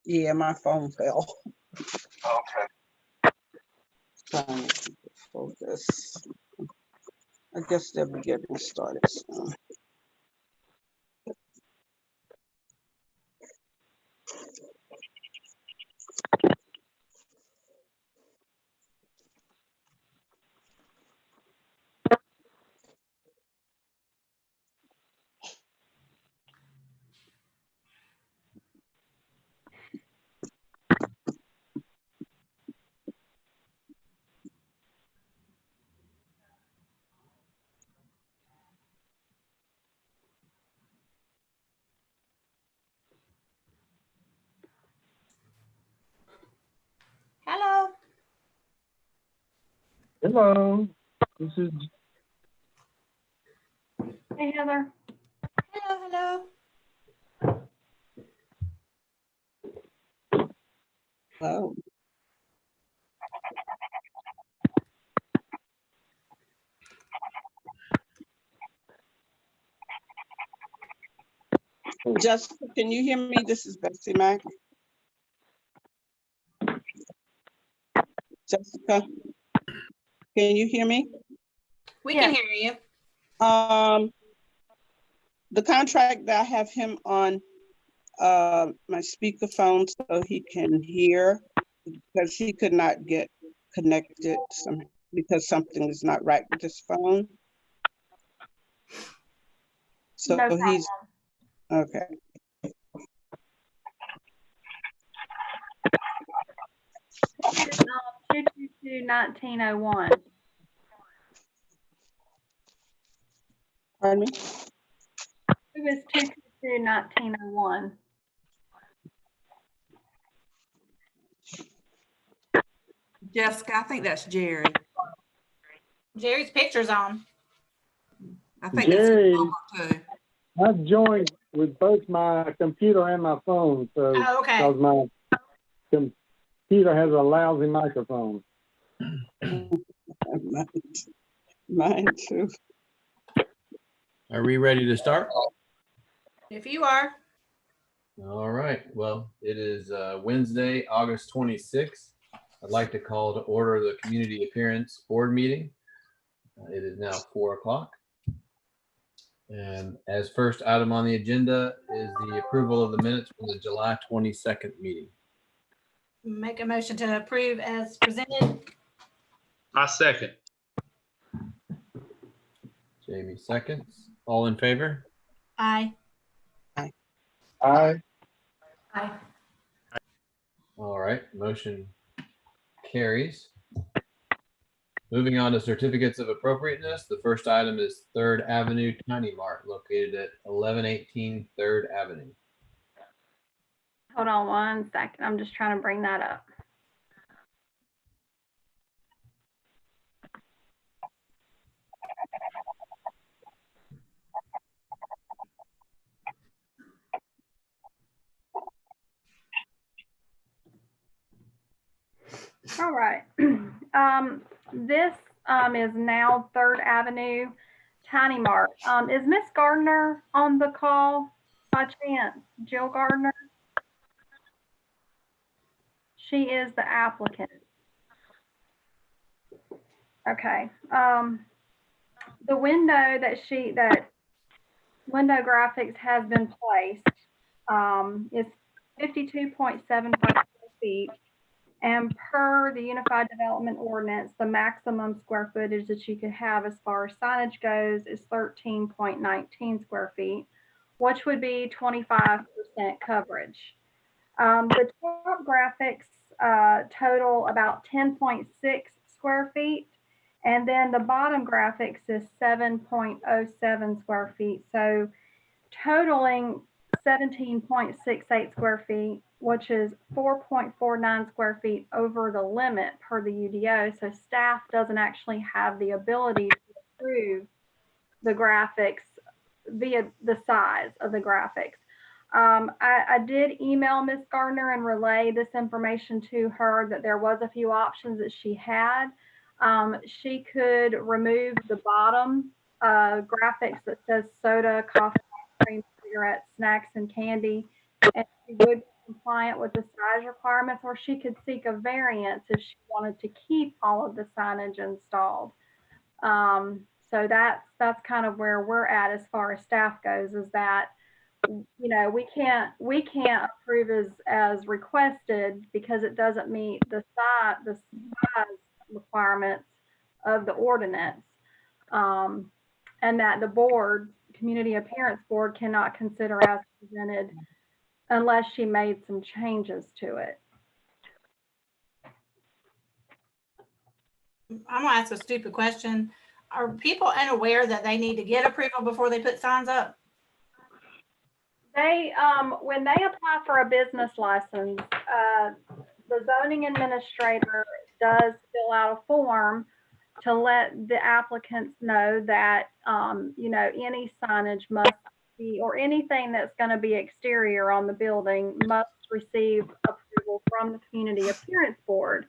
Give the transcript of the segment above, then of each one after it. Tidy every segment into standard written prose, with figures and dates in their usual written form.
Yeah, my phone fell. Okay. Trying to focus. I guess they'll be getting started soon. Hello. Hello, this is Hey, Heather. Hello. Oh, Jessica, can you hear me? This is Betsy Mack. Jessica, can you hear me? We Yeah. can hear you. The contract that I have him on my speakerphone so he can hear, because he could not get connected because something is not right with his phone. So No he's okay. It's 222-1901. Pardon me? It was 222-1901. Jessica, I think that's Jerry. Jerry's picture's on. I think Jerry. that's too. I've joined with both my computer and my phone, so Oh, okay. because my computer has a lousy microphone. Mine too. Are we ready to start? If you are. All right. Well, it is Wednesday, August 26th. I'd like to call to order the Community Appearance Board meeting. It is now 4 o'clock. And as first item on the agenda is the approval of the minutes from the July 22nd meeting. Make a motion to approve as presented. I second. Jamie seconds. All in favor? Aye. Aye. Aye. All right. Motion carries. Moving on to certificates of appropriateness. The first item is 3rd Avenue Tiny Mart located at 1118 3rd Avenue. Hold on one second. I'm just trying to bring that up. All right. This is now 3rd Avenue Tiny Mart. Is Miss Gardner on the call by chance? Jill Gardner? She is the applicant. Okay. The window that window graphics has been placed is 52.75 square feet. And per the Unified Development Ordinance, the maximum square footage that you could have as far as signage goes is 13.19 square feet, which would be 25% coverage. The top graphics total about 10.6 square feet, and then the bottom graphics is 7.07 square feet. So totaling 17.68 square feet, which is 4.49 square feet over the limit per the UDO. So staff doesn't actually have the ability to approve the graphics via the size of the graphics. I did email Ms. Gardner and relay this information to her that there was a few options that she had. She could remove the bottom graphics that says soda, coffee, ice cream, cigarettes, snacks, and candy, and she would compliant with the size requirements, or she could seek a variance if she wanted to keep all of the signage installed. So that's kind of where we're at as far as staff goes, is that, we can't approve as requested because it doesn't meet the size requirements of the ordinance. And that the community appearance board cannot consider as presented unless she made some changes to it. I'm gonna ask a stupid question. Are people unaware that they need to get approval before they put signs up? They, when they apply for a business license, the zoning administrator does fill out a form to let the applicants know that, any signage must be, or anything that's going to be exterior on the building must receive approval from the community appearance board.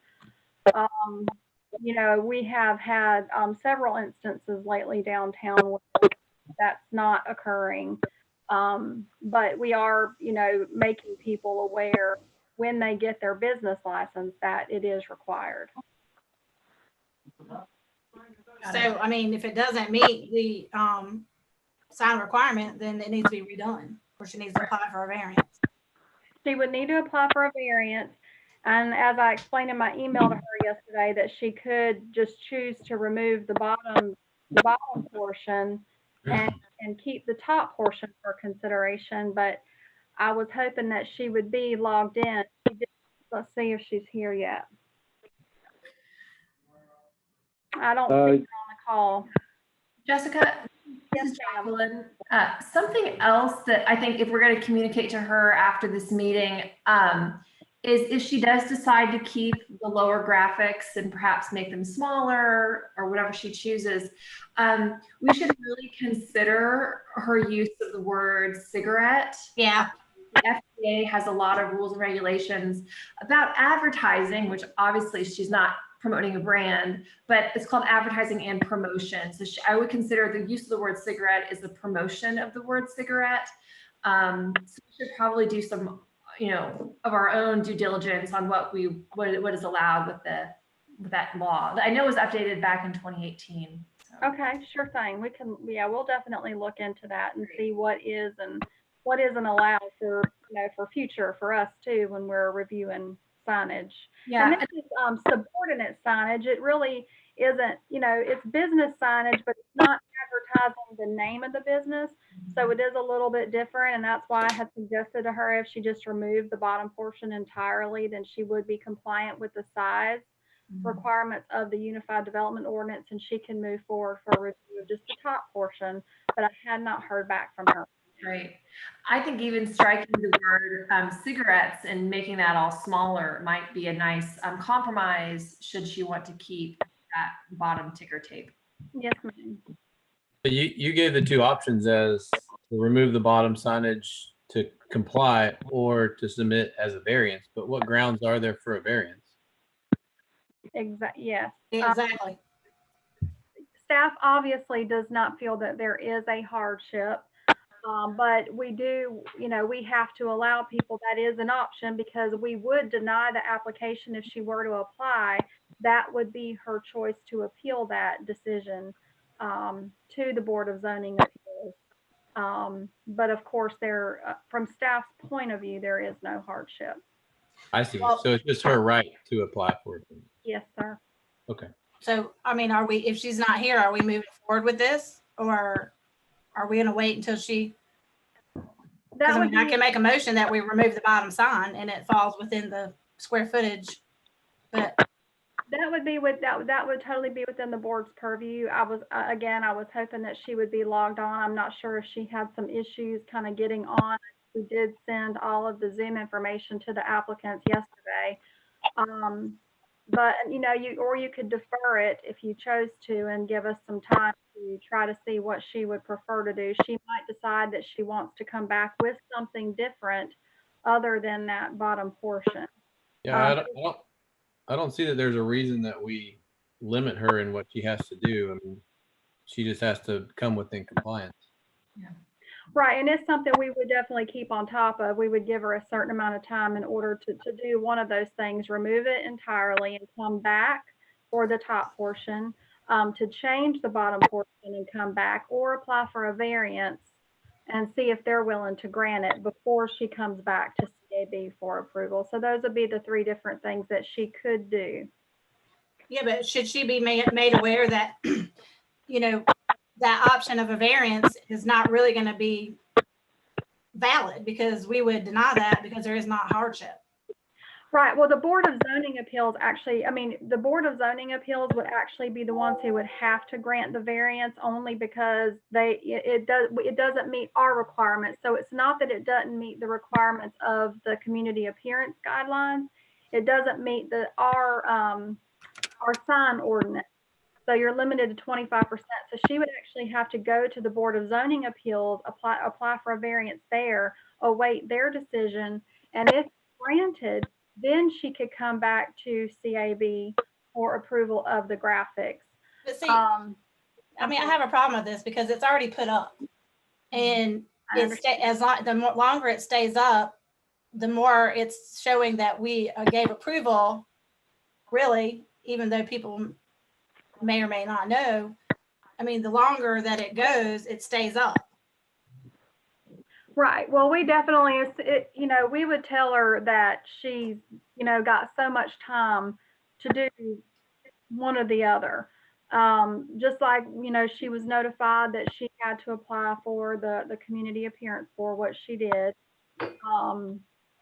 We have had several instances lately downtown where that's not occurring. But we are, making people aware when they get their business license that it is required. So, I mean, if it doesn't meet the sign requirement, then it needs to be redone, or she needs to apply for a variance. She would need to apply for a variance. And as I explained in my email to her yesterday, that she could just choose to remove the bottom portion and keep the top portion for consideration. But I was hoping that she would be logged in. Let's see if she's here yet. I don't see her on the call. Jessica, Yes, this is ma'am. Jacqueline. Something else that I think if we're going to communicate to her after this meeting is if she does decide to keep the lower graphics and perhaps make them smaller or whatever she chooses, we should really consider her use of the word cigarette. Yeah. The FDA has a lot of rules and regulations about advertising, which obviously she's not promoting a brand, but it's called advertising and promotion. So I would consider the use of the word cigarette is the promotion of the word cigarette. So we should probably do some, of our own due diligence on what is allowed with that law. I know it was updated back in 2018. So. Okay, sure thing. We'll definitely look into that and see what is and what isn't allowed for, for future for us too, when we're reviewing signage. Yeah. And this is subordinate signage. It really isn't, it's business signage, but it's not advertising the name of the business. So it is a little bit different. And that's why I had suggested to her if she just removed the bottom portion entirely, then she would be compliant with the size requirements of the Unified Development Ordinance, and she can move forward for a review of just the top portion. But I had not heard back from her. Right. I think even striking the word cigarettes and making that all smaller might be a nice compromise should she want to keep that bottom ticker tape. Yes, ma'am. You gave the two options as to remove the bottom signage to comply or to submit as a variance, but what grounds are there for a variance? Yes. Exactly. Staff obviously does not feel that there is a hardship. But we do, we have to allow people, that is an option, because we would deny the application if she were to apply. That would be her choice to appeal that decision to the Board of Zoning Appeals. But of course, from staff's point of view, there is no hardship. I see. So it's just her right to apply for it. Yes, sir. Okay. So, I mean, if she's not here, are we moving forward with this, or are we going to wait until she? I can make a motion that we remove the bottom sign and it falls within the square footage, but that would totally be within the board's purview. I was hoping that she would be logged on. I'm not sure if she had some issues kind of getting on. We did send all of the Zoom information to the applicants yesterday. But you could defer it if you chose to and give us some time to try to see what she would prefer to do. She might decide that she wants to come back with something different other than that bottom portion. Yeah, I don't see that there's a reason that we limit her in what she has to do. I mean, she just has to come within compliance. Yeah. Right, and it's something we would definitely keep on top of. We would give her a certain amount of time in order to do one of those things, remove it entirely and come back for the top portion, to change the bottom portion and come back, or apply for a variance and see if they're willing to grant it before she comes back to CAB for approval. So those would be the three different things that she could do. Yeah, but should she be made aware that, you know, that option of a variance is not really going to be valid, because we would deny that because there is not hardship. Right, well, the Board of Zoning Appeals actually, I mean, the Board of Zoning Appeals would actually be the ones who would have to grant the variance, only because it doesn't meet our requirements. So it's not that it doesn't meet the requirements of the community appearance guidelines. It doesn't meet our sign ordinance. So you're limited to 25%. So she would actually have to go to the Board of Zoning Appeals, apply for a variance there, await their decision, and if granted, then she could come back to CAB for approval of the graphics. But see, I mean, I have a problem with this because it's already put up, and the longer it stays up, the more it's showing that we gave approval, really, even though people may or may not know. I mean, the longer that it goes, it stays up. Right. Well, we definitely, we would tell her that she's, got so much time to do one or the other. Just like, she was notified that she had to apply for the community appearance for what she did.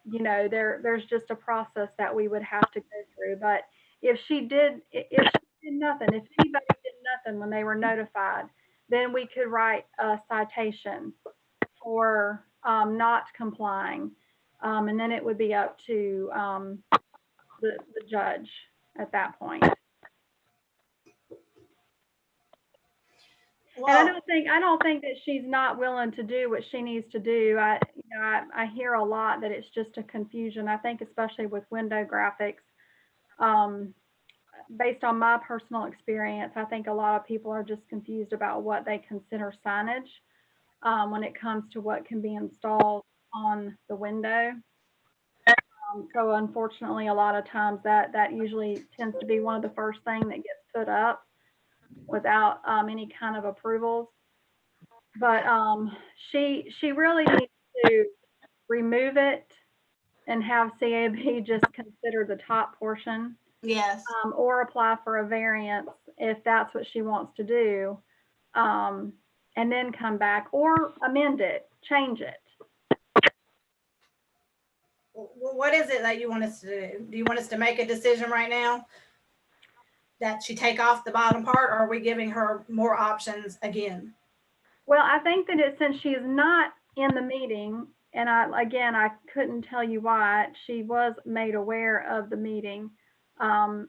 There's just a process that we would have to go through. But if she did nothing, if anybody did nothing when they were notified, then we could write a citation for not complying. And then it would be up to the judge at that point. Well, And I don't think that she's not willing to do what she needs to do. I hear a lot that it's just a confusion. I think especially with window graphics, based on my personal experience, I think a lot of people are just confused about what they consider signage when it comes to what can be installed on the window. So unfortunately, a lot of times that usually tends to be one of the first things that gets put up without any kind of approvals. But she really needs to remove it and have CAB just consider the top portion. yes. Or apply for a variance if that's what she wants to do, and then come back or amend it, change it. Well, what is it that you want us to do? Do you want us to make a decision right now that she take off the bottom part, or are we giving her more options again? Well, I think that since she is not in the meeting, and I couldn't tell you why, she was made aware of the meeting.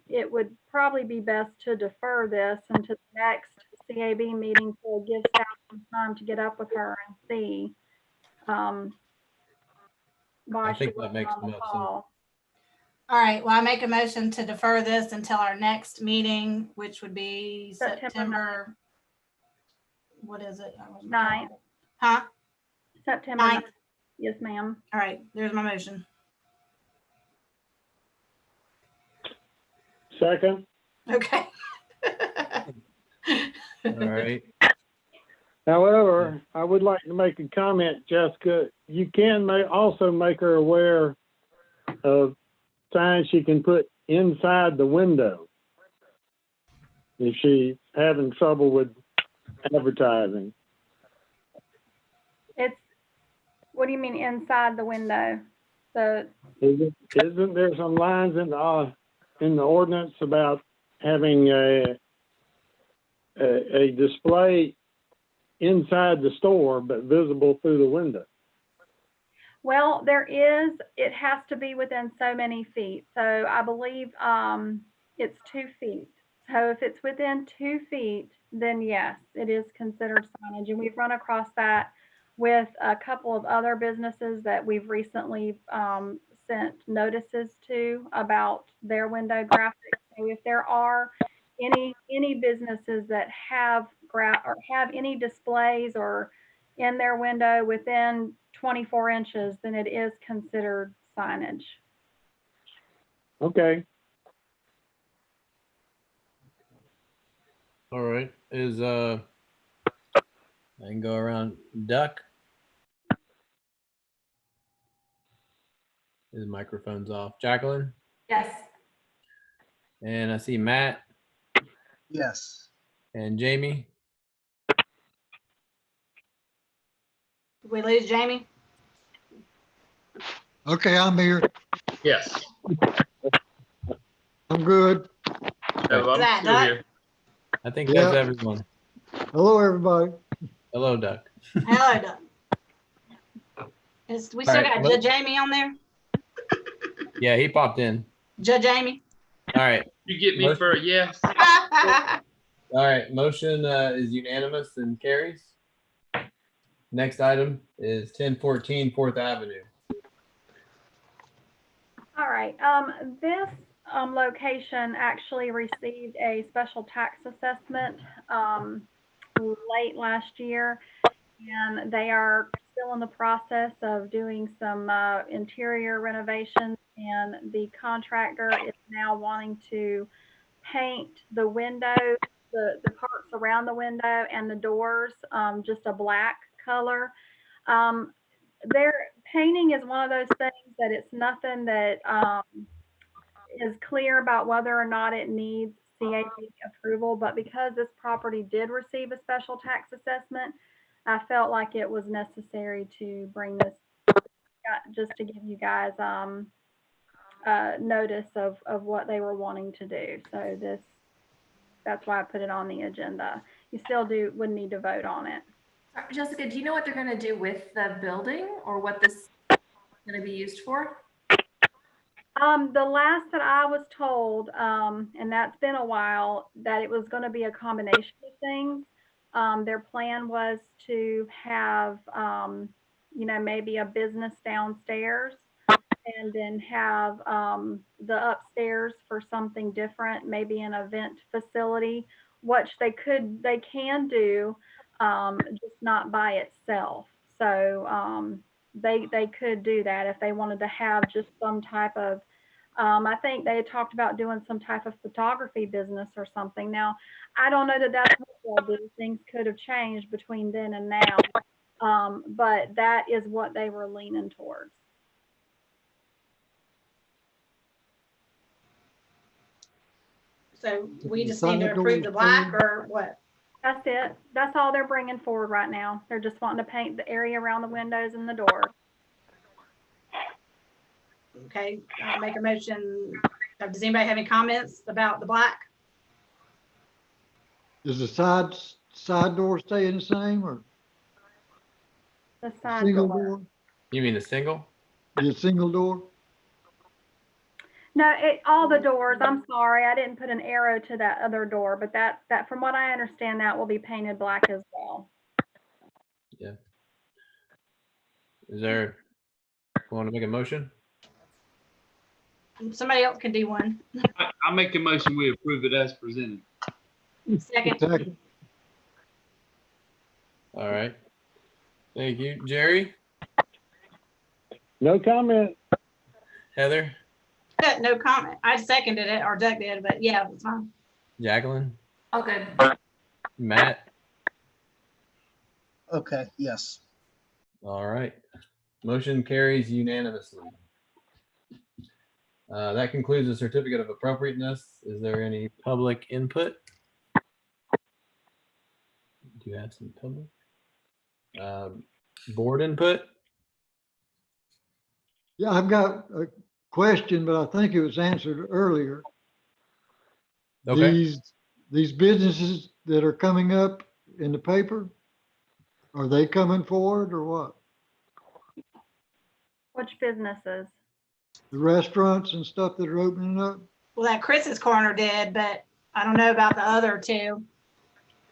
It would probably be best to defer this until the next CAB meeting to give staff some time to get up with her and see why I she think that wasn't makes on the enough sense. call. All right. Well, I make a motion to defer this until our next meeting, which would be September. What is it? 9th. Huh? September 9th. 9th. Yes, ma'am. All right. There's my motion. Second. Okay. All right. However, I would like to make a comment, Jessica. You can also make her aware of signs she can put inside the window if she's having trouble with advertising. What do you mean inside the window? Isn't there some lines in the ordinance about having a display inside the store but visible through the window? Well, there is. It has to be within so many feet. So I believe it's 2 feet. So if it's within 2 feet, then yes, it is considered signage. And we've run across that with a couple of other businesses that we've recently sent notices to about their window graphics. So if there are any businesses that have any displays or in their window within 24 inches, then it is considered signage. Okay. All right. I can go around. Duck. His microphone's off. Jacqueline. Yes. And I see Matt Yes. and Jamie. Did we lose Jamie? Okay, I'm here. Yes. I'm good. No, I'm That, still Doc? here. I think that's Yeah. everyone. Hello, everybody. Hello, Duck. Hello, Doug. We still All right, got well- Judge Jamie on there? Yeah, he popped in. Judge Jamie? All right. You get me for a yes? All right. Motion is unanimous and carries. Next item is 1014 4th Avenue. All right, this location actually received a special tax assessment late last year, and they are still in the process of doing some interior renovations, and the contractor is now wanting to paint the windows, the parts around the window and the doors, just a black color. Their painting is one of those things that it's nothing that is clear about whether or not it needs CAC approval, but because this property did receive a special tax assessment, I felt like it was necessary to bring this just to give you guys notice of what they were wanting to do. So that's why I put it on the agenda. You still would need to vote on it. Jessica, do you know what they're going to do with the building or what this is going to be used for? The last that I was told, and that's been a while, that it was going to be a combination of things. Their plan was to have, maybe a business downstairs and then have the upstairs for something different, maybe an event facility, which they can do, just not by itself. So they could do that if they wanted to have just some type of, I think they had talked about doing some type of photography business or something. Now, I don't know that that's what they'll do. Things could have changed between then and now, but that is what they were leaning towards. So we just need to approve the black or what? That's it. That's all they're bringing forward right now. They're just wanting to paint the area around the windows and the doors. Okay, I'll make a motion. Does anybody have any comments about the black? Does the side door staying the same or The side single door. door? You mean the single? The single door? No, all the doors. I'm sorry, I didn't put an arrow to that other door, but that from what I understand, that will be painted black as well. Yeah. Is there, want to make a motion? Somebody else can do one. I make a motion, we approve it as presented. Second. Second. All right. Thank you. Jerry? No comment. Heather? No comment. I seconded it, or Doug did, but yeah, it's fine. Jacqueline? Oh, good. Matt? Okay, yes. All right. Motion carries unanimously. That concludes the certificate of appropriateness. Is there any public input? Do you have some public? Board input? Yeah, I've got a question, but I think it was answered earlier. Okay. These businesses that are coming up in the paper, are they coming forward or what? Which businesses? The restaurants and stuff that are opening up? Well, that Chris's Corner did, but I don't know about the other two.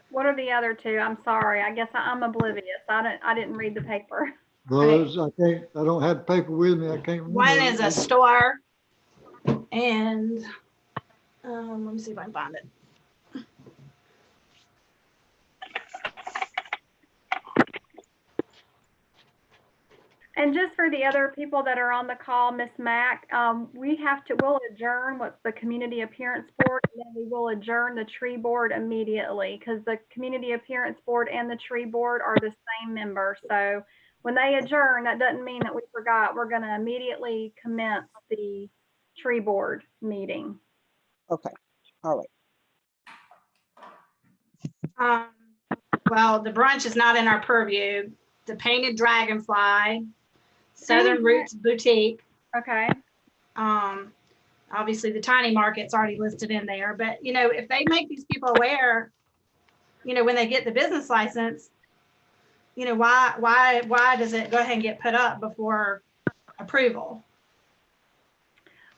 What are the other two? I'm sorry. I guess I'm oblivious. I didn't read the paper. Those, I don't have the paper with me. I can't remember. One is a store, and let me see if I can find it. And just for the other people that are on the call, Miss Mack, we'll adjourn what's the Community Appearance Board, and then we will adjourn the Tree Board immediately, because the Community Appearance Board and the Tree Board are the same member. So when they adjourn, that doesn't mean that we forgot. We're gonna immediately commence the Tree Board meeting. Okay, all right. Well, the brunch is not in our purview. The Painted Dragonfly, Southern Roots Boutique. Okay. Obviously the Tiny Market's already listed in there, but if they make these people aware, when they get the business license, why does it go ahead and get put up before approval?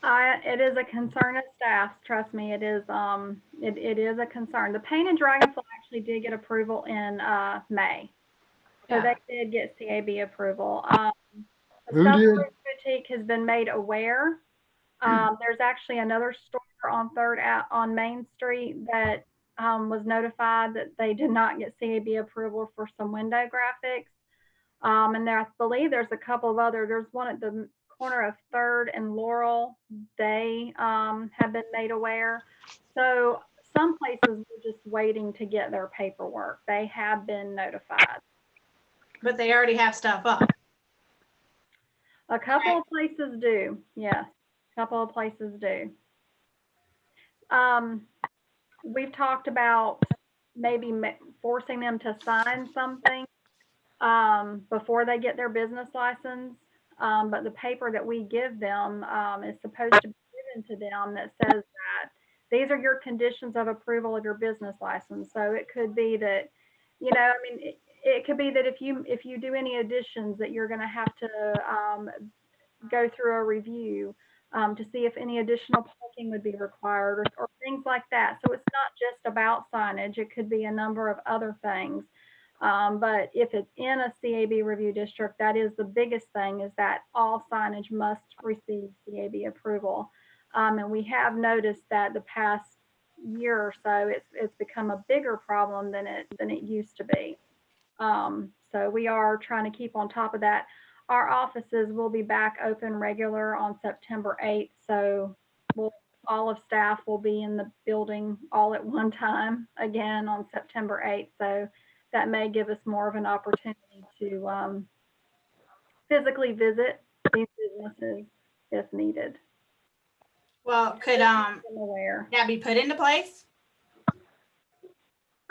It is a concern of staff. Trust me, it is. It is a concern. The Painted Dragonfly actually did get approval in May, so they did get CAB approval. The Who Southern did? Roots Boutique has been made aware. There's actually another store on on Main Street that was notified that they did not get CAB approval for some window graphics. And I believe there's a couple of other. There's one at the corner of 3rd and Laurel. They have been made aware. So some places were just waiting to get their paperwork. They have been notified. But they already have stuff up. A couple of places do, yes. A couple of places do. We've talked about maybe forcing them to sign something before they get their business license. But the paper that we give them is supposed to be given to them that says that these are your conditions of approval of your business license. So it could be that, it could be that if you do any additions, that you're going to have to go through a review to see if any additional parking would be required or things like that. So it's not just about signage. It could be a number of other things. But if it's in a CAB review district, that is the biggest thing, is that all signage must receive CAB approval. And we have noticed that the past year or so, it's become a bigger problem than it used to be. So we are trying to keep on top of that. Our offices will be back open regular on September 8th. So all of staff will be in the building all at one time again on September 8th. So that may give us more of an opportunity to physically visit these businesses if needed. Well, could that be put into place?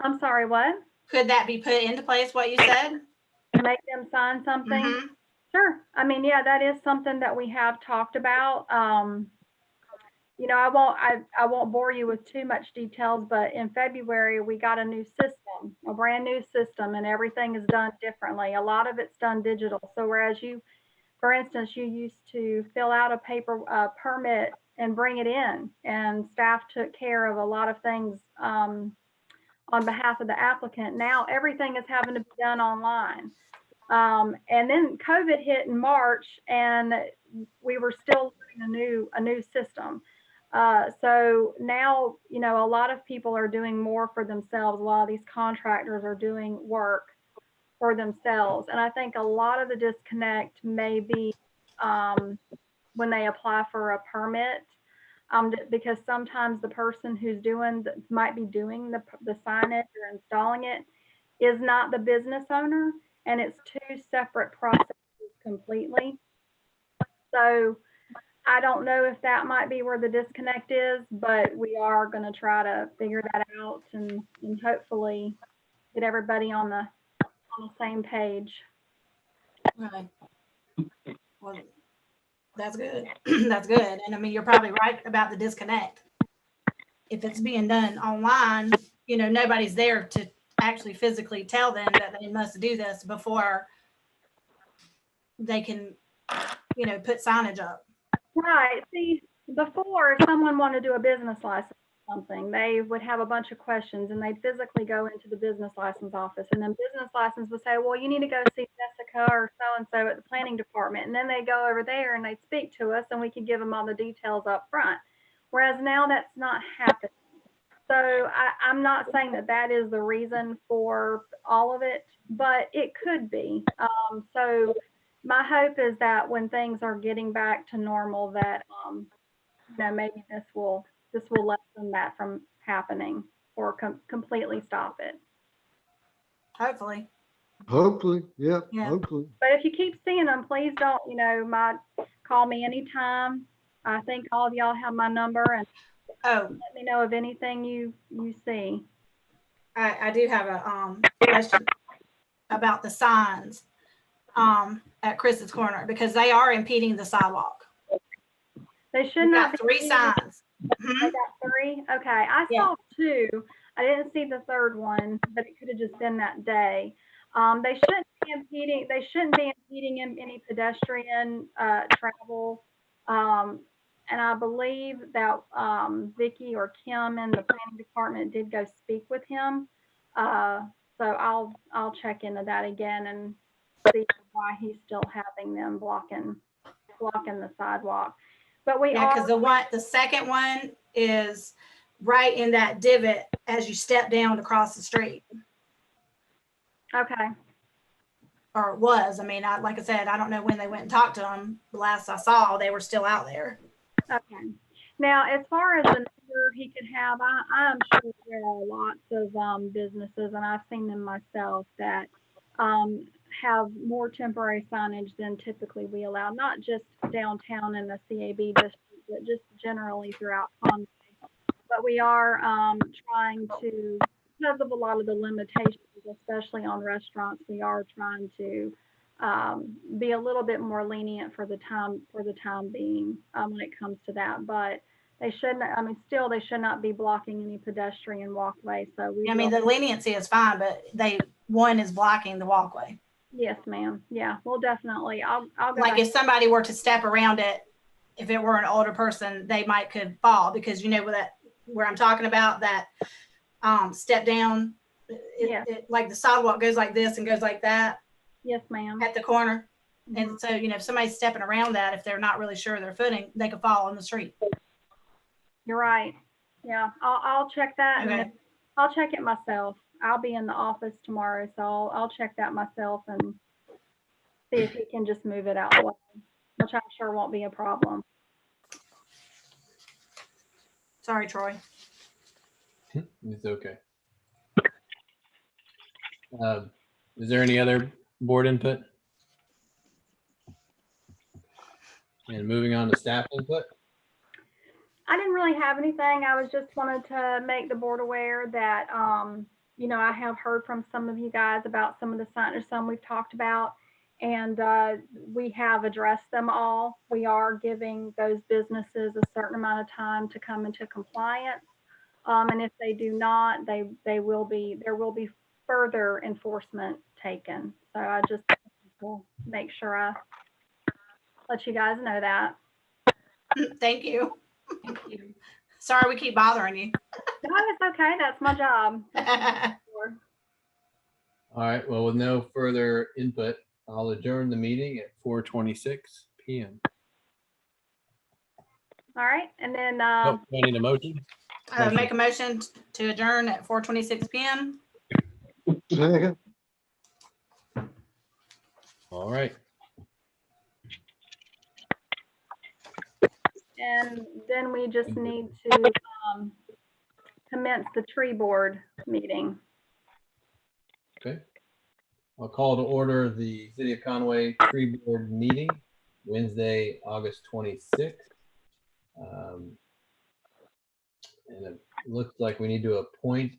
I'm sorry, what? Could that be put into place, what you said? Make them sign something? Mm-hmm. Sure. I mean, yeah, that is something that we have talked about. I won't bore you with too much details, but in February we got a new system, a brand new system, and everything is done differently. A lot of it's done digital. So whereas for instance, you used to fill out a paper permit and bring it in, and staff took care of a lot of things on behalf of the applicant. Now everything is having to be done online. And then COVID hit in March, and we were still learning a new system. So now, a lot of people are doing more for themselves. A lot of these contractors are doing work for themselves. And I think a lot of the disconnect may be when they apply for a permit, because sometimes the person who's might be doing the signage or installing it is not the business owner, and it's two separate processes completely. So I don't know if that might be where the disconnect is, but we are going to try to figure that out and hopefully get everybody on the same page. Right. Well, that's good. That's good. And I mean, you're probably right about the disconnect. If it's being done online, nobody's there to actually physically tell them that they must do this before they can, put signage up. Right. See, before, if someone wanted to do a business license or something, they would have a bunch of questions, and they'd physically go into the business license office, and then business license would say, well, you need to go see Jessica or so-and-so at the planning department. And then they go over there and they speak to us, and we can give them all the details up front. Whereas now that's not happening. So I'm not saying that is the reason for all of it, but it could be. So my hope is that when things are getting back to normal, that, maybe this will lessen that from happening or completely stop it. Hopefully. Hopefully, yep, Yeah. hopefully. But if you keep seeing them, please don't, call me anytime. I think all of y'all have my number, and Oh, let me know of anything you see. I do have a question about the signs at Chris's Corner, because they are impeding the sidewalk. They should We not got be. 3 signs. I got 3. Okay, I Yeah. saw 2. I didn't see the third one, but it could have just been that day. They shouldn't be impeding. They shouldn't be impeding any pedestrian travel. And I believe that Vicky or Kim in the planning department did go speak with him. So I'll check into that again and see why he's still having them blocking the sidewalk. But we Yeah, are. because the second one is right in that divot as you step down to cross the street, Okay. or was. I mean, like I said, I don't know when they went and talked to them. The last I saw, they were still out there. Okay. Now, as far as the number he could have, I'm sure there are lots of businesses, and I've seen them myself, that have more temporary signage than typically we allow, not just downtown in the CAB district, but just generally throughout Conway. But we are trying to, because of a lot of the limitations, especially on restaurants, we are trying to be a little bit more lenient for the time being when it comes to that. But they shouldn't. I mean, still, they should not be blocking any pedestrian walkway. So I mean, the leniency is fine, but one is blocking the walkway. Yes, ma'am. Yeah, well, definitely. I'll go Like back. if somebody were to step around it, if it were an older person, they could fall, because where I'm talking about, that step down, Yes. like the sidewalk goes like this and goes like that Yes, ma'am. at the corner. Mhm. And so, if somebody's stepping around that, if they're not really sure of their footing, they could fall on the street. You're right. Yeah, I'll check that, and Okay. then I'll check it myself. I'll be in the office tomorrow, so I'll check that myself and see if he can just move it out the way, which I'm sure won't be a problem. Sorry, Troy. It's okay. Is there any other board input? And moving on to staff input. I didn't really have anything. I was just wanted to make the board aware that, I have heard from some of you guys about some of the signage, some we've talked about, and we have addressed them all. We are giving those businesses a certain amount of time to come into compliance. And if they do not, there will be further enforcement taken. So I just will make sure I let you guys know that. Thank you. Thank you. Sorry we keep bothering you. No, it's okay. That's my job. All right. Well, with no further input, I'll adjourn the meeting at 4:26 p.m. All right. And then Oh, do I need a motion? Make a motion to adjourn at 4:26 p.m. Second, All right. and then we just need to commence the tree board meeting. Okay. I'll call to order the City of Conway Tree Board meeting, Wednesday, August 26th. And it looks like we need to appoint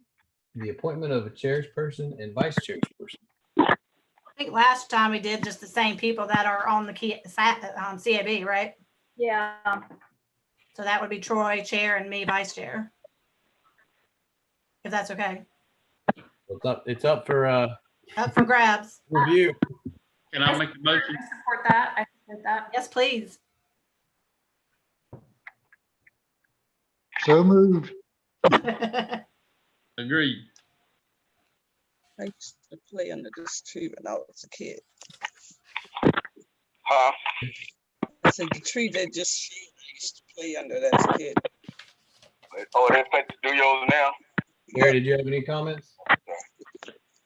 the appointment of a chairperson and vice chairperson. I think last time we did just the same people that are on the CAB, right? Yeah. So that would be Troy, chair, and me, vice chair. If that's okay. It's up for Up for grabs. review. Can I make a motion? I support that. I support that. Yes, please. so moved. Agreed. I used to play under this tree when I was a kid. Huh? I said the tree that just I used to play under as a kid. Oh, they expect to do yours now? Gary, did you have any comments?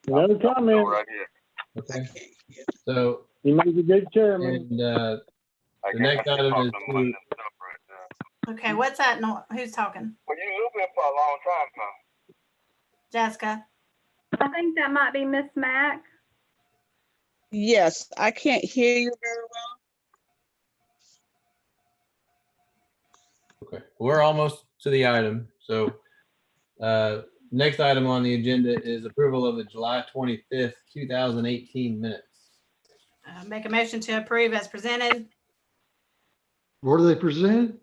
No comment. Right here. I Okay. can't hear. So You make a good chairman. And the next item is to, Okay, what's that? No, who's talking? Well, you lived there for a long time now. Jessica? I think that might be Miss Mack. Yes, I can't hear you very well. okay, we're almost to the item. So next item on the agenda is approval of the July 25th, 2018 minutes. Make a motion to approve as presented. Were they presented?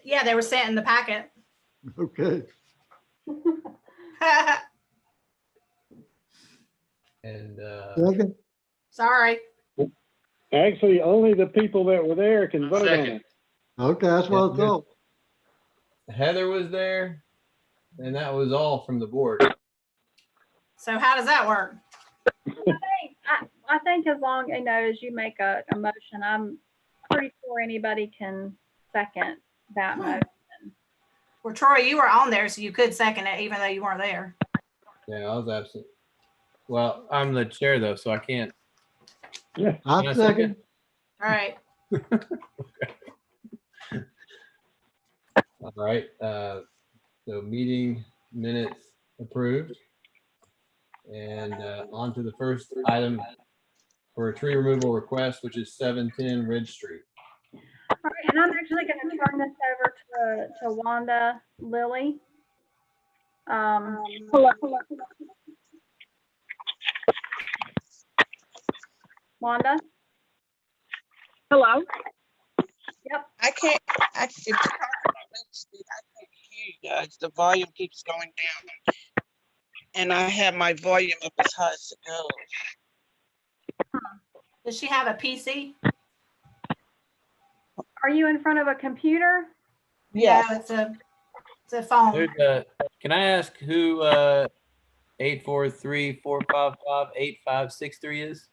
Yeah, they were sent in the packet. Okay. And Second? Sorry. Actually, only the people that were there can vote on Second. it. Okay, that's what I thought. Heather was there, and that was all from the board. So how does that work? I think as long, as you make a motion, I'm pretty sure anybody can second that motion. Well, Troy, you were on there, so you could second it even though you weren't there. Yeah, I was absent. Well, I'm the chair though, so I can't. Can I I second. All right. All right. So meeting minutes approved. And on to the first item for a tree removal request, which is 710 Ridge Street. All right, and I'm actually going to turn this over to Wanda Lilly. Hello. Wanda? Hello? Yep. I can't, if you're talking about Main Street, I can't hear you guys. The volume keeps going down. And I have my volume up as high as it goes. Does she have a PC? Are you in front of a computer? Yes. No, it's a phone. Can I ask who 843-455-8563 is?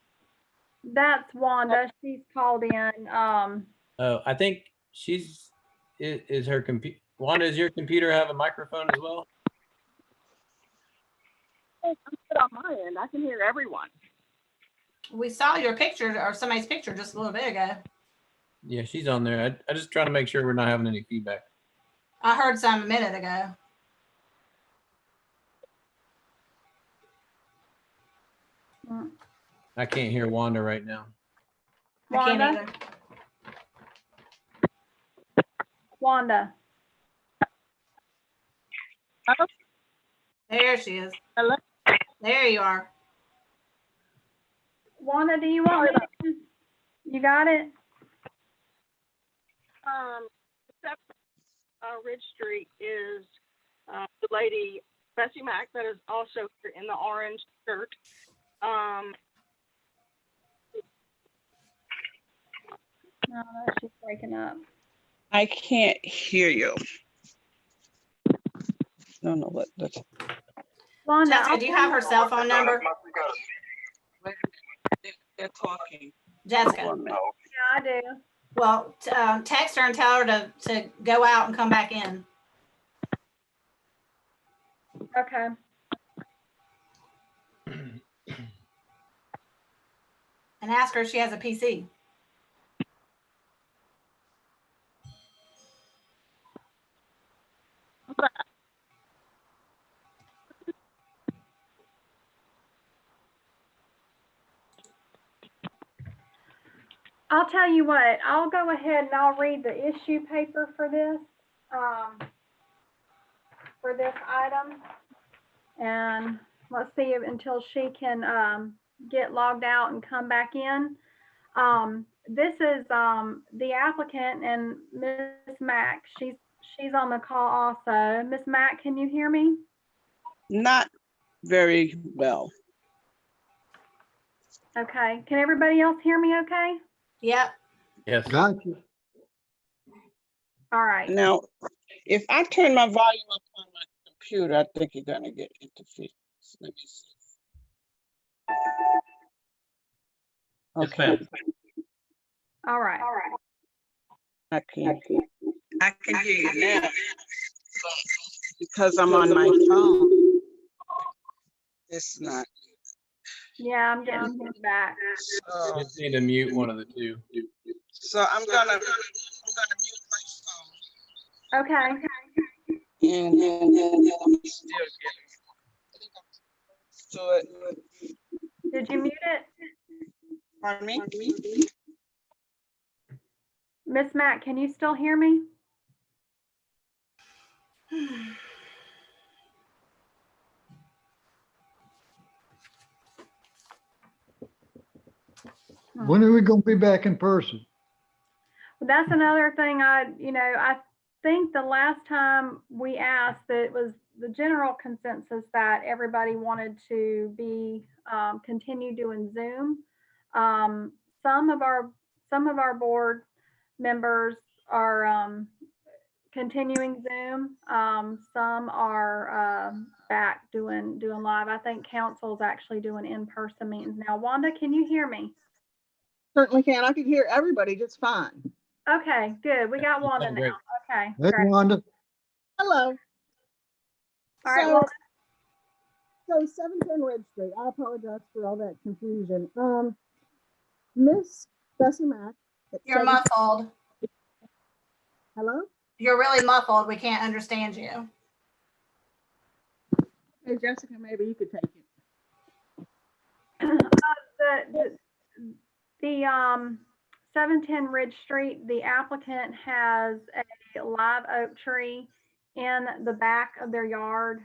That's Wanda. She's called in. Oh, I think is her computer. Wanda, does your computer have a microphone as well? I'm good on my end. I can hear everyone. We saw your picture or somebody's picture just a little bit ago. Yeah, she's on there. I just trying to make sure we're not having any feedback. I heard some a minute ago. I can't hear Wanda right now. I can't Wanda? either. Wanda. There she is. Hello? There you are. Wanda, do you want me to? You got it? Ridge Street is the lady, Bessie Mack, that is also here in the orange shirt. No, she's breaking up. I can't hear you. I don't know what that's. Wanda, Jessica, do you have her cell phone number? They're talking. Jessica. Yeah, I do. Well, text her and tell her to go out and come back in. Okay. And ask her if she has a PC. I'll tell you what, I'll go ahead and I'll read the issue paper for this item. And let's see until she can get logged out and come back in. This is the applicant and Miss Mack. She's on the call also. Miss Mack, can you hear me? Not very well. Okay. Can everybody else hear me okay? Yep. Yes. Gotcha. All right. Now, if I turn my volume up on my computer, I think you're gonna get interference. Let me see. Okay. All right. I can hear you now. But because I'm on my phone, it's not. Yeah, I'm getting feedback. So, Just need to mute one of the two. so I'm gonna Okay. and I'm still getting to it. Did you mute it? Pardon me? Miss Matt, can you still hear me? When are we gonna be back in person? That's another thing I think the last time we asked, that it was the general consensus that everybody wanted to be, continue doing Zoom. Some of our board members are, continuing Zoom. Some are, back doing live. I think council's actually doing in-person meetings now. Wanda, can you hear me? Certainly can. I can hear everybody just fine. Okay, good. We got Wanda Great. now. Okay, Hey, great. Wanda. Hello. All right, So, well, so 710 Red Street. I apologize for all that confusion. Miss Bessie Mack. at You're 7 muffled. Hello? You're really muffled. We can't understand you. Hey, Jessica, maybe you could take it. the 710 Ridge Street, the applicant has a live oak tree in the back of their yard.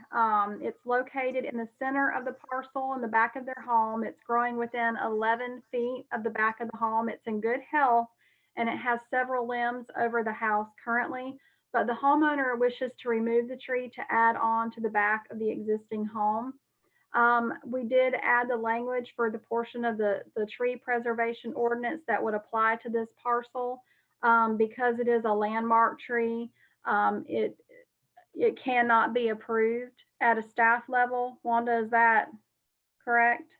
It's located in the center of the parcel in the back of their home. It's growing within 11 feet of the back of the home. It's in good health, and it has several limbs over the house currently, but the homeowner wishes to remove the tree to add on to the back of the existing home. We did add the language for the portion of the tree preservation ordinance that would apply to this parcel. Because it is a landmark tree, it cannot be approved at a staff level. Wanda, is that correct?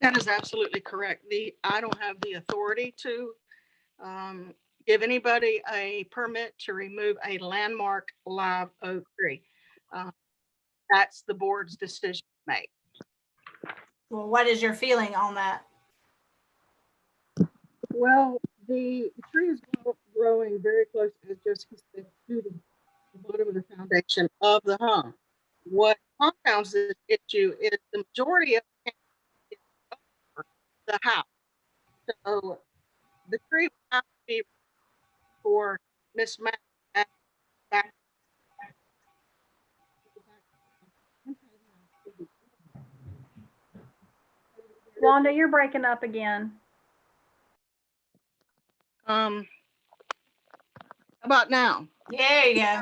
That is absolutely correct. I don't have the authority to give anybody a permit to remove a landmark live oak tree. That's the board's decision to make. Well, what is your feeling on that? Well, the tree is growing very close, as Jessica said, to the bottom of the foundation of the home. What compounds this issue is the majority of the is over the house. So the tree will have to be for Miss Matt back. Wanda, you're breaking up again. How about now? There you go.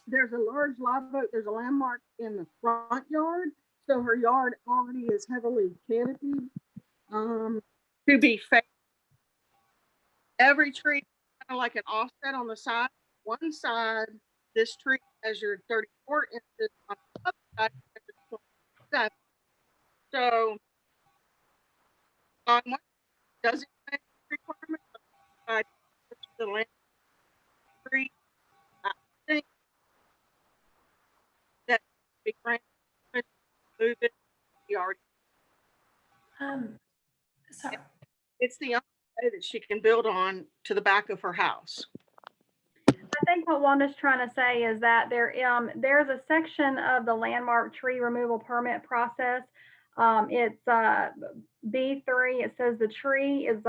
There's a large live oak, there's a landmark in the front yard, so her yard already is heavily canopied. To be fair, every tree kind of like an offset on the side. One side, this tree measured 34 inches, on the other side measured 27. So on one doesn't make requirement, but the land tree, I think that be granted move it. He already. Sorry. It's the only way that she can build on to the back of her house. I think what Wanda's trying to say is that there's a section of the landmark tree removal permit process. It's B3. It says the tree is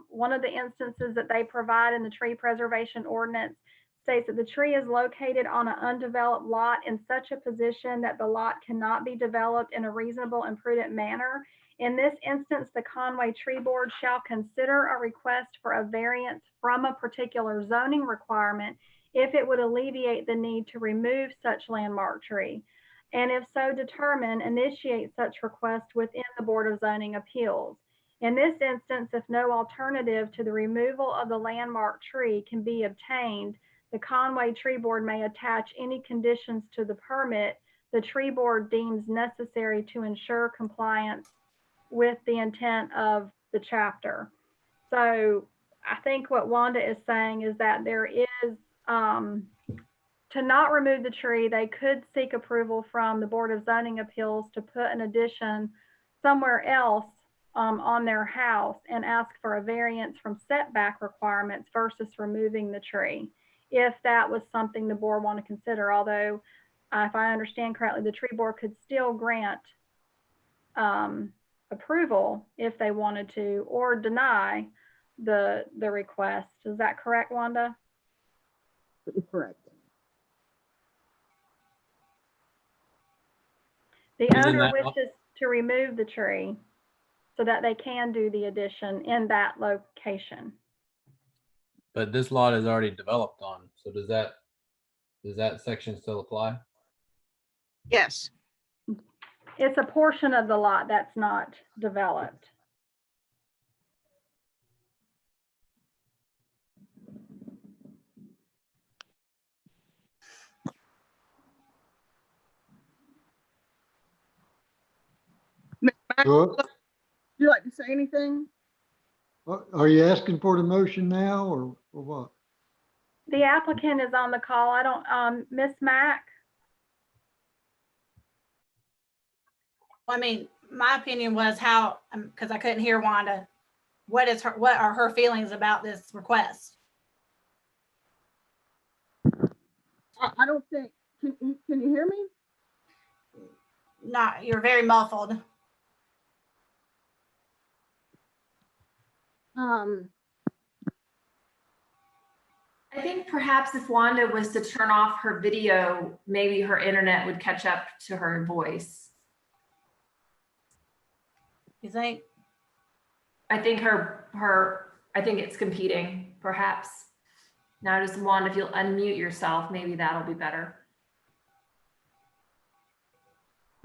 one of the instances that they provide in the tree preservation ordinance states that the tree is located on an undeveloped lot in such a position that the lot cannot be developed in a reasonable and prudent manner. In this instance, the Conway Tree Board shall consider a request for a variance from a particular zoning requirement if it would alleviate the need to remove such landmark tree, and if so determine, initiate such request within the Board of Zoning Appeals. In this instance, if no alternative to the removal of the landmark tree can be obtained, the Conway Tree Board may attach any conditions to the permit the tree board deems necessary to ensure compliance with the intent of the chapter. So I think what Wanda is saying is that there is to not remove the tree, they could seek approval from the Board of Zoning Appeals to put an addition somewhere else on their house and ask for a variance from setback requirements versus removing the tree, if that was something the board want to consider. Although, if I understand correctly, the tree board could still grant approval if they wanted to, or deny the request. Is that correct, Wanda? Correct. The Isn't owner that- wishes to remove the tree so that they can do the addition in that location. But this lot is already developed on, so does that section still apply? Yes. It's a portion of the lot that's not developed. So, Would you like to say anything? are you asking for the motion now or what? The applicant is on the call. I don't, Ms. Mack? I mean, my opinion was how, because I couldn't hear Wanda. What are her feelings about this request? I don't think, can you hear me? Not, you're very muffled. I think perhaps if Wanda was to turn off her video, maybe her internet would catch up to her voice. You think? I think I think it's competing, perhaps. Now just Wanda, if you'll unmute yourself, maybe that'll be better.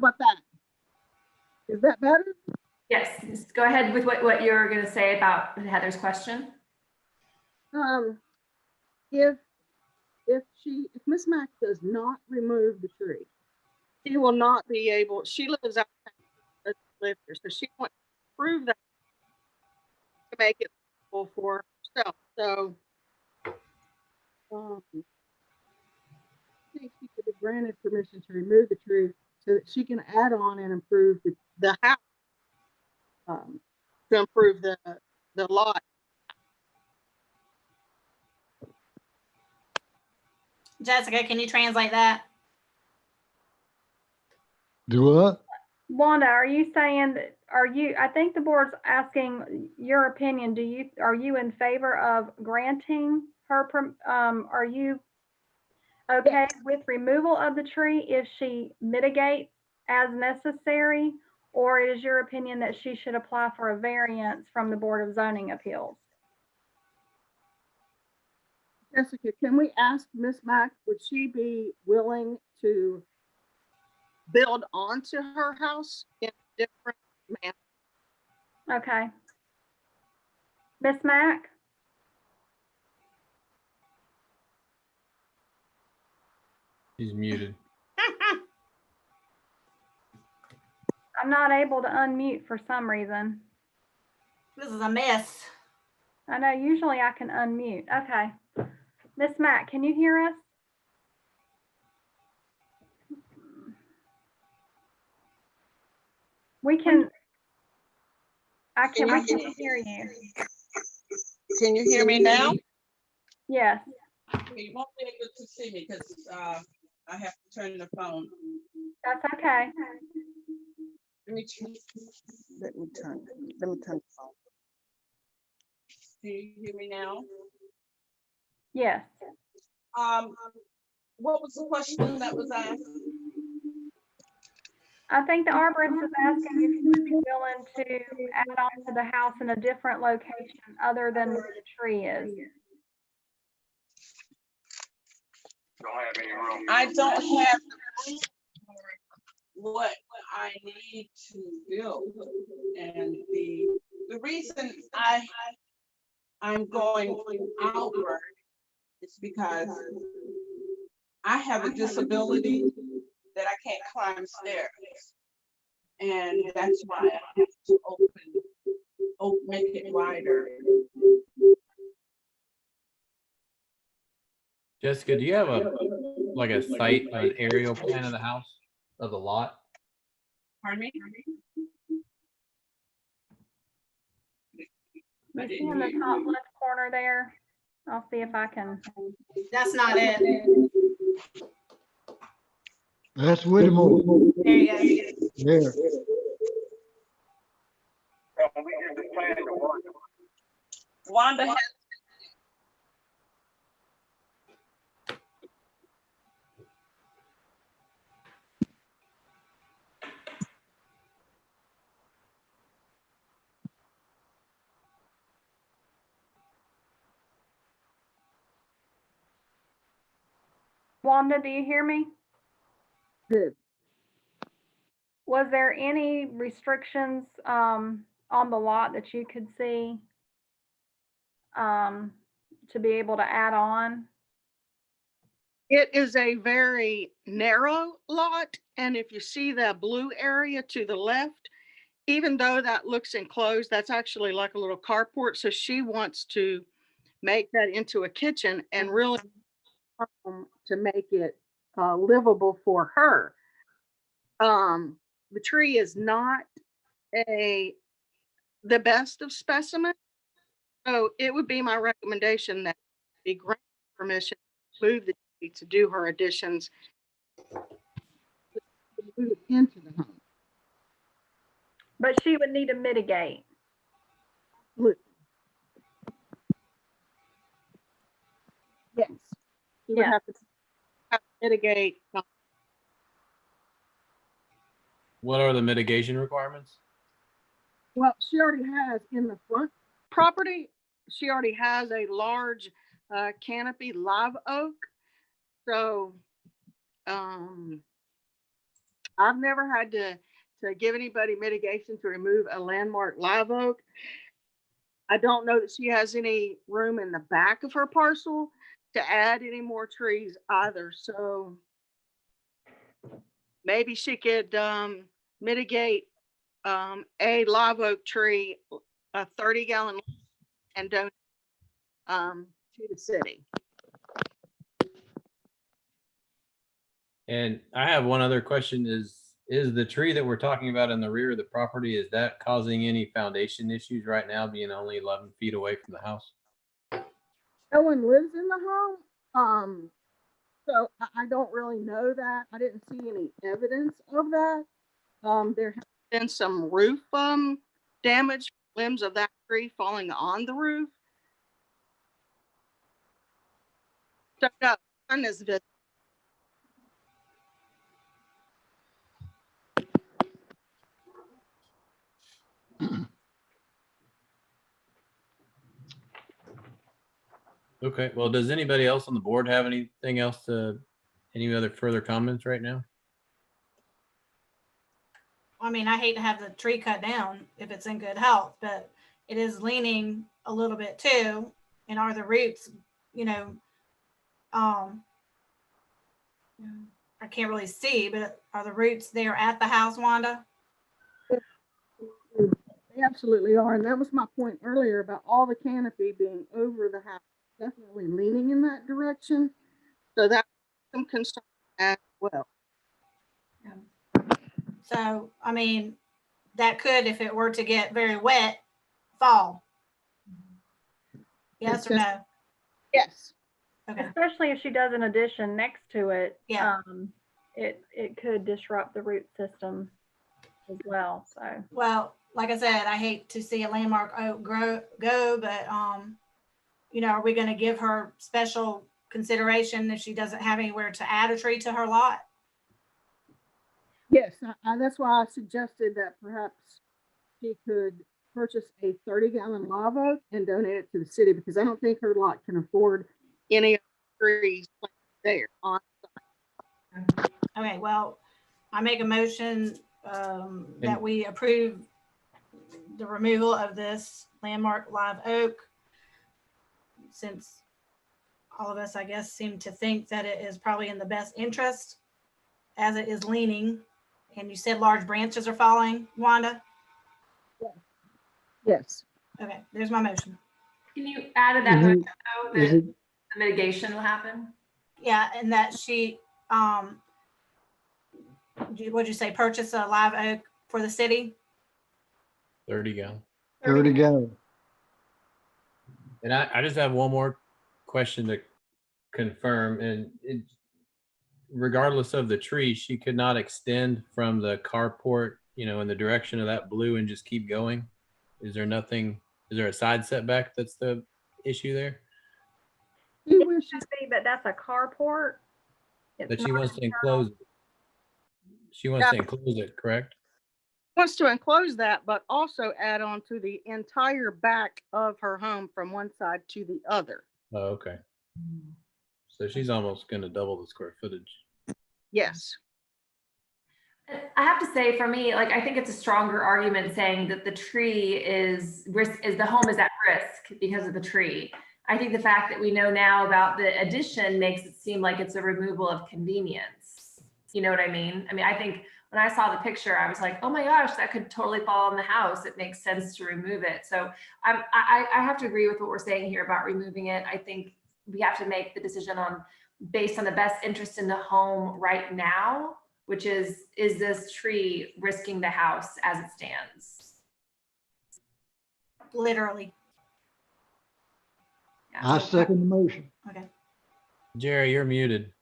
How about that? Is that better? Yes, just go ahead with what you're going to say about Heather's question. If Miss Mack does not remove the tree, she will not be able, she lives out there, so she wants to prove that to make it possible for herself. So I think she could be granted permission to remove the tree so that she can add on and improve the house, to improve the lot. Jessica, can you translate that? Do what? Wanda, are you saying that, I think the board's asking your opinion. Are you in favor of granting her, are you okay with removal of the tree if she mitigates as necessary? Or is your opinion that she should apply for a variance from the Board of Zoning Appeals? Jessica, can we ask Miss Mack, would she be willing to build onto her house in a different manner? Okay. Miss Mack? She's muted. I'm not able to unmute for some reason. This is a mess. I know, usually I can unmute. Okay. Miss Mack, can you hear us? We can hear you. Can you hear me now? Yes. You won't be able to see me because I have to turn the phone. That's okay. Let me turn the phone. Can you hear me now? Yes. What was the question that was asked? I think the arborist is asking if you would be willing to add on to the house in a different location other than where the tree is. Don't have any room. I don't have the room for what I need to build. And the reason I'm going outward is because I have a disability that I can't climb stairs. And that's why I have to make it wider. Jessica, do you have a like a site, an aerial plan of the house, of the lot? Pardon me? You see in the top left corner there? I'll see if I can. That's not it. That's Whittemore. There you go. There. We did the plan to work. Wanda has Wanda, do you hear me? Good. Was there any restrictions on the lot that you could see to be able to add on? It is a very narrow lot, and if you see that blue area to the left, even though that looks enclosed, that's actually like a little carport. So she wants to make that into a kitchen and really to make it livable for her. The tree is not the best of specimen, so it would be my recommendation that be granted permission to move the tree to do her additions, to move it into the home. But she would need to mitigate. Look. Yes, you would Yeah. have to mitigate. What are the mitigation requirements? Well, she already has in the front property, she already has a large canopy live oak. So I've never had to give anybody mitigation to remove a landmark live oak. I don't know that she has any room in the back of her parcel to add any more trees either. So maybe she could mitigate a live oak tree, a 30-gallon, and donate to the city. And I have one other question is the tree that we're talking about in the rear of the property, is that causing any foundation issues right now, being only 11 feet away from the house? No one lives in the home. So I don't really know that. I didn't see any evidence of that. There has been some roof damage, limbs of that tree falling on the roof. So no, none is visible. Okay, well, does anybody else on the board have anything else any other further comments right now? I mean, I hate to have the tree cut down if it's in good health, but it is leaning a little bit too. And are the roots, I can't really see, but are the roots there at the house, Wanda? They absolutely are. And that was my point earlier about all the canopy being over the house, definitely leaning in that direction. So that's some concern as well. So, I mean, that could, if it were to get very wet, fall. Yes or no? Yes. Okay. Especially if she does an addition next to it. Yeah. It could disrupt the root system as well. So Well, like I said, I hate to see a landmark oak go, but are we going to give her special consideration if she doesn't have anywhere to add a tree to her lot? Yes, that's why I suggested that perhaps she could purchase a 30-gallon live oak and donate it to the city, because I don't think her lot can afford any trees there on site. Okay, well, I make a motion that we approve the removal of this landmark live oak, since all of us, I guess, seem to think that it is probably in the best interest as it is leaning. And you said large branches are falling, Wanda? Yes. Okay, there's my motion. Can you add to that motion though, that the mitigation will happen? Yeah, and that she What'd you say, purchase a live oak for the city? 30 gallon. 30 gallon. And I just have one more question to confirm. And regardless of the tree, she could not extend from the carport, in the direction of that blue and just keep going. Is there a side setback that's the issue there? It should be, but that's a carport. It's That she not wants to internal. enclose. She wants to enclose it, correct? Wants to enclose that, but also add on to the entire back of her home from one side to the other. Oh, okay. So she's almost going to double the square footage. Yes. I have to say, for me, like, I think it's a stronger argument saying that the tree is the home is at risk because of the tree. I think the fact that we know now about the addition makes it seem like it's a removal of convenience. You know what I mean? I think when I saw the picture, I was like, oh my gosh, that could totally fall on the house. It makes sense to remove it. So I have to agree with what we're saying here about removing it. I think we have to make the decision based on the best interest in the home right now, which is this tree risking the house as it stands? Literally. Yeah. I second the motion. Okay. Jerry, you're muted.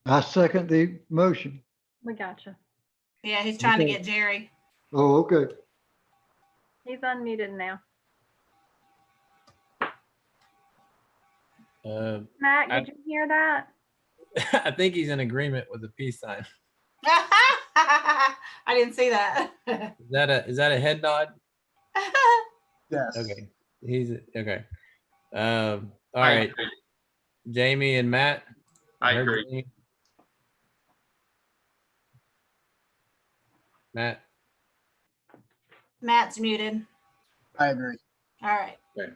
I second the motion. We gotcha. Yeah, he's trying to Okay. get Jerry. Oh, okay. He's unmuted now. Matt, did you hear that? I think he's in agreement with the peace sign. I didn't see that. Is that a head nod? Yes. Okay. He's okay. All right. Jamie and Matt. I heard agree. Jamie. Matt. Matt's muted. I agree. All right. Okay.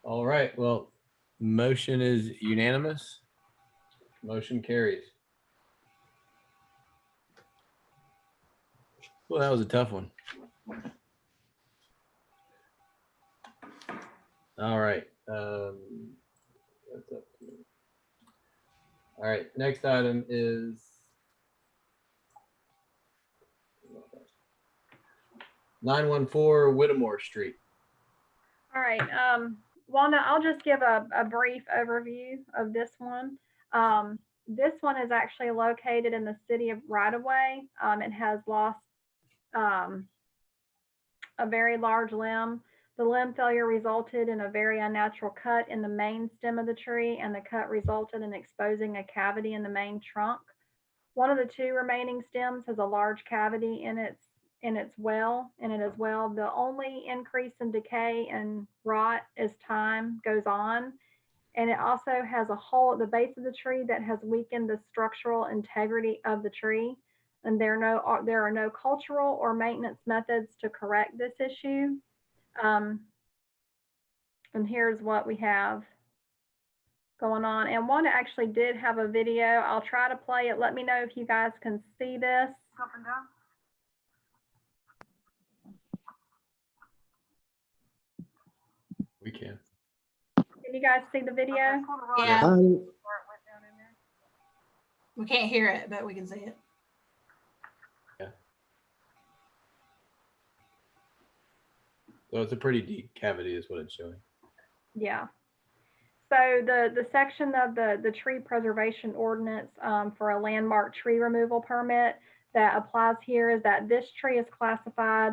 All right. Well, motion is unanimous. Motion carries. Well, that was a tough one. All right. That's up to me. All right. Next item is 914 Whittemore Street. All right. Wanda, I'll just give a brief overview of this one. This one is actually located in the city of right-of-way. It has lost a very large limb. The limb failure resulted in a very unnatural cut in the main stem of the tree, and the cut resulted in exposing a cavity in the main trunk. One of the two remaining stems has a large cavity in it as well. The only increase in decay and rot as time goes on. And it also has a hole at the base of the tree that has weakened the structural integrity of the tree. And there are no cultural or maintenance methods to correct this issue. And here's what we have going on. And Wanda actually did have a video. I'll try to play it. Let me know if you guys can see this. Up and down. We can. Can you guys see the video? Yeah. I, We can't hear it, but we can see it. Yeah. So it's a pretty deep cavity is what it's showing. Yeah. So the section of the tree preservation ordinance for a landmark tree removal permit that applies here is that this tree is classified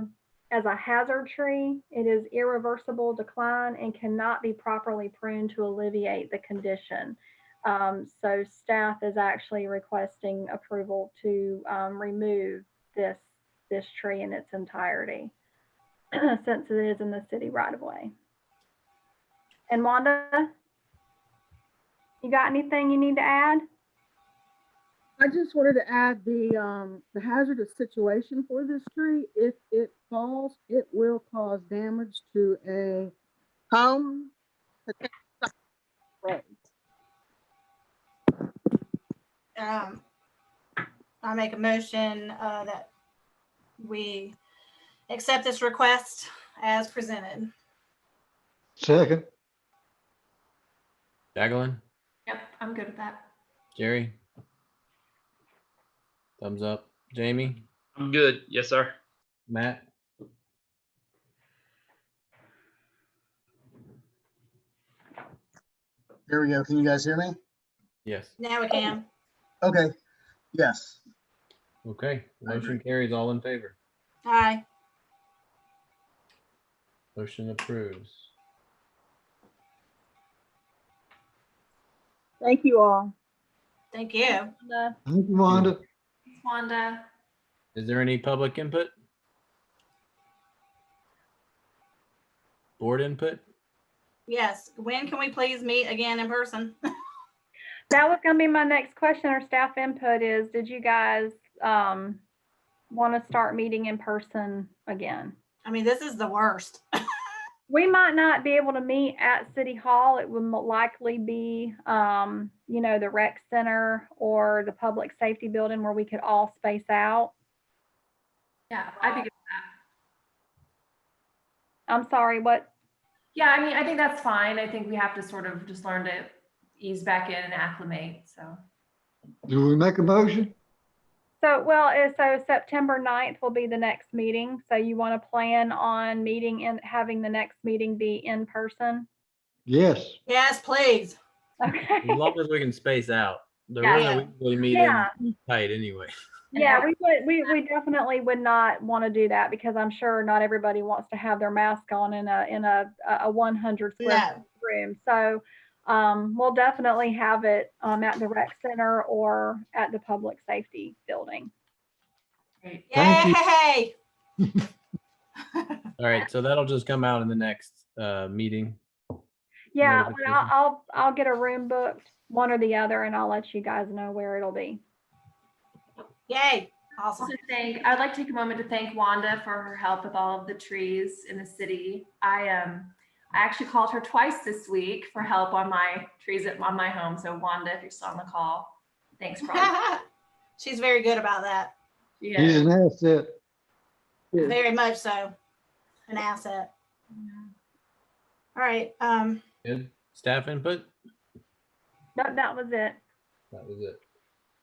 as a hazard tree. It is irreversible decline and cannot be properly pruned to alleviate the condition. So staff is actually requesting approval to remove this tree in its entirety since it is in the city right of way. And Wanda, you got anything you need to add? I just wanted to add the hazardous situation for this tree. If it falls, it will cause damage to a home. Right. I make a motion that we accept this request as presented. Second, Jacqueline, Yep, I'm good with that. Jerry? Thumbs up. Jamie, I'm good. Yes, sir. Matt? There we go. Can you guys hear me? Yes. Now we can. Okay. Yes. Okay, motion carries. All in favor. Aye. Motion approves. Thank you all. Thank you. thank you, Wanda. Thanks, Wanda. Is there any public input? Board input? Yes. When can we please meet again in person? That was gonna be my next question or staff input is, did you guys want to start meeting in person again? I mean, this is the worst. We might not be able to meet at City Hall. It would likely be, the rec center or the public safety building where we could all space out. Yeah, I'd be good with that. I'm sorry, what? Yeah, I mean, I think that's fine. I think we have to sort of just learn to ease back in and acclimate, so. Do we make a motion? So September 9th will be the next meeting. So you want to plan on meeting and having the next meeting be in person? Yes. Yes, please. Okay. As long as we can space out. The Yeah. room that we usually meet Yeah. in tight anyway. Yeah, we definitely would not want to do that because I'm sure not everybody wants to have their mask on in a 100 square No. foot room. So we'll definitely have it at the rec center or at the public safety building. Great. Thank you. Yay! All right, so that'll just come out in the next meeting. Yeah, Notification. I'll get a room booked, one or the other, and I'll let you guys know where it'll be. Yay! Awesome. I'd like to take a moment to thank Wanda for her help with all of the trees in the city. I actually called her twice this week for help on my trees on my home. So Wanda, if you're still on the call, thanks for all that. She's very good about that. He's Yeah. an asset. Very much so. An asset. All right. Good. Staff input? That was it. That was it.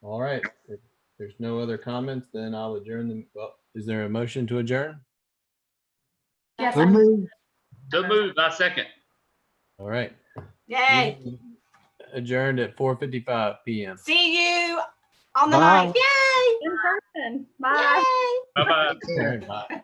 All right. If there's no other comments, then I'll adjourn the, well, Is there a motion to adjourn? Yes, So moved. So moved. I second. All right. Yay! Adjourned at 4:55 p.m. See you on the Bye. night. Yay! In person. Bye. Yay! Bye-bye. All right, bye.